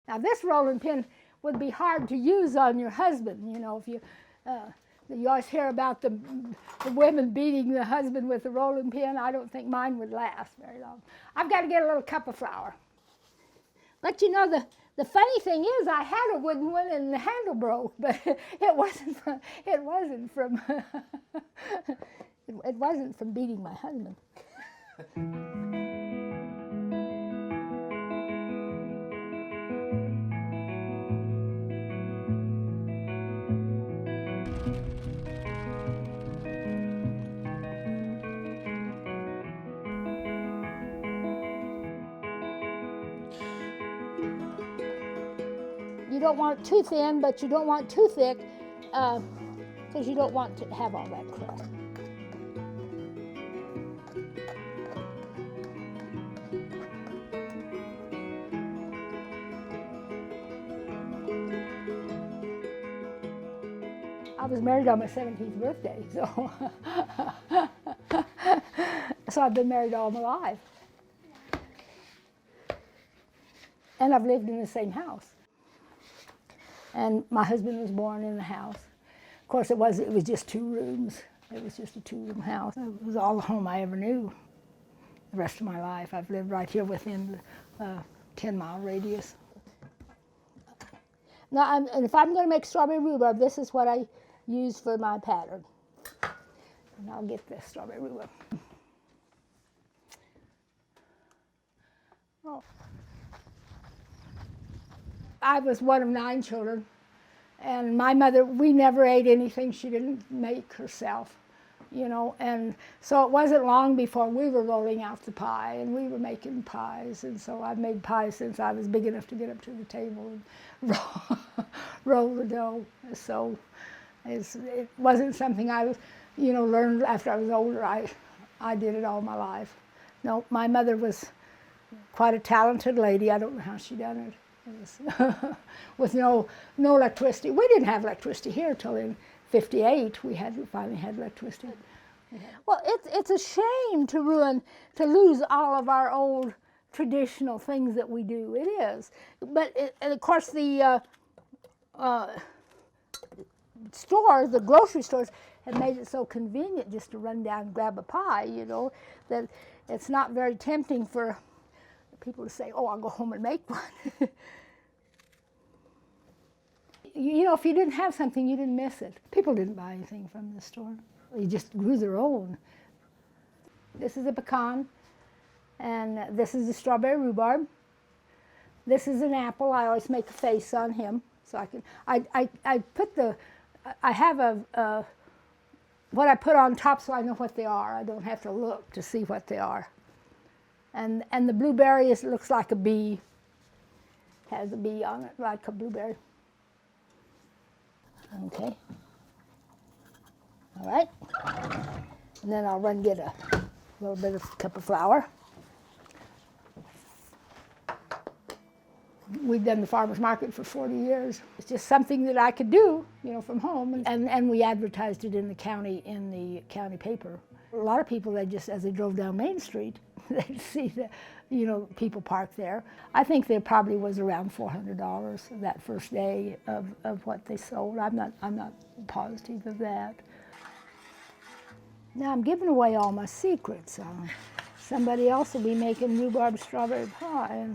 Now this rolling pin would be hard to use on your husband, you know, if you always hear about the women beating the husband with the rolling pin. I don't think mine would last very long. I've got to get a little cup of flour. But you know, the funny thing is I had a wooden one and the handle broke, but it wasn't from beating my husband. You don't want it too thin, but you don't want it too thick, because you don't want to have all that crust. I was married on my 17th birthday, so so I've been married all my life. And I've lived in the same house. And my husband was born in the house. Of course, it was just 2 rooms. It was just a 2-room house. It was all the home I ever knew. The rest of my life, I've lived right here within the 10-mile radius. Now, and if I'm going to make strawberry rhubarb, this is what I use for my pattern. And I'll get this strawberry rhubarb. Oh. I was one of 9 children, and my mother, we never ate anything she didn't make herself, you know, and so it wasn't long before we were rolling out the pie, and we were making pies, and so I've made pies since I was big enough to get up to the table and roll the dough. So it wasn't something I, you know, learned after I was older. I did it all my life. No, my mother was quite a talented lady. I don't know how she done it. With no electricity. We didn't have electricity here till in '58. We finally had electricity. Well, it's a shame to lose all of our old traditional things that we do. It is. But and of course the stores, the grocery stores, have made it so convenient just to run down and grab a pie, you know, that it's not very tempting for people to say, oh, I'll go home and make one. You know, if you didn't have something, you didn't miss it. People didn't buy anything from the store. You just grew their own. This is a pecan, and this is a strawberry rhubarb. This is an apple. I always make a face on him, so I can. I have what I put on top so I know what they are. I don't have to look to see what they are. And the blueberry looks like a bee. Has a bee on it, like a blueberry. Okay. All right. And then I'll run get a little bit of cup of flour. We've done the farmer's market for 40 years. It's just something that I could do, you know, from home. And we advertised it in the county paper. A lot of people, as they drove down Main Street, they'd see the, you know, people parked there. I think there probably was around $400 that first day of what they sold. I'm not positive of that. Now I'm giving away all my secrets. Somebody else will be making rhubarb strawberry pie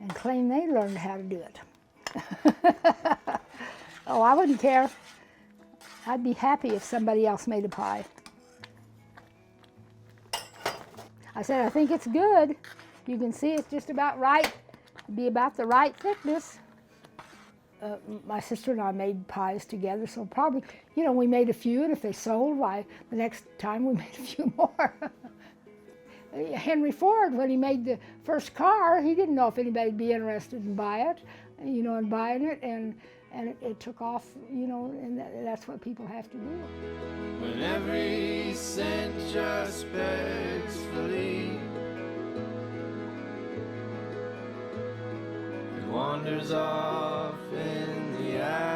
and claim they learned how to do it. Oh, I wouldn't care. I'd be happy if somebody else made a pie. I said, I think it's good. You can see it's just about right. It'd be about the right thickness. My sister and I made pies together, so probably, you know, we made a few, and if they sold, why, the next time we made a few more. Henry Ford, when he made the first car, he didn't know if anybody'd be interested in buying it, and it took off, you know, and that's what people have to do. When every cent just begs for leave, it wanders off in the afternoon.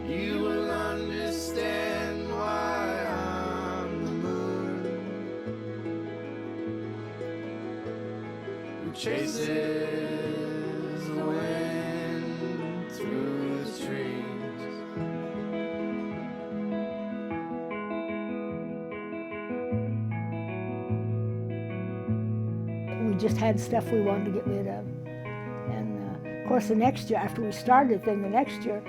You will understand chases the wind through the trees. We just had stuff we wanted to get rid of. And of course the next year, after we started, then the next year,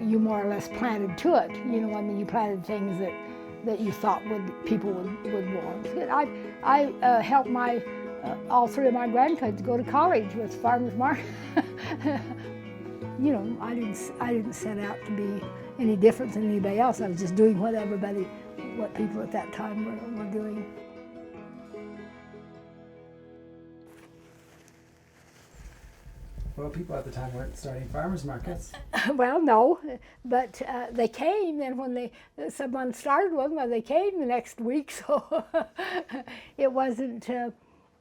you more or less planted to it. You know, I mean, you planted things that you thought people would want. I helped all three of my grandkids go to college with farmers market. You know, I didn't set out to be any different than anybody else. I was just doing what people at that time were doing. Well, people at the time weren't starting farmers markets. Well, no, but they came, and when someone started one, well, they came the next week. So it wasn't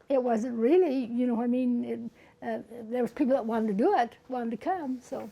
really, you know, I mean, there was people that wanted to do it, wanted to come. So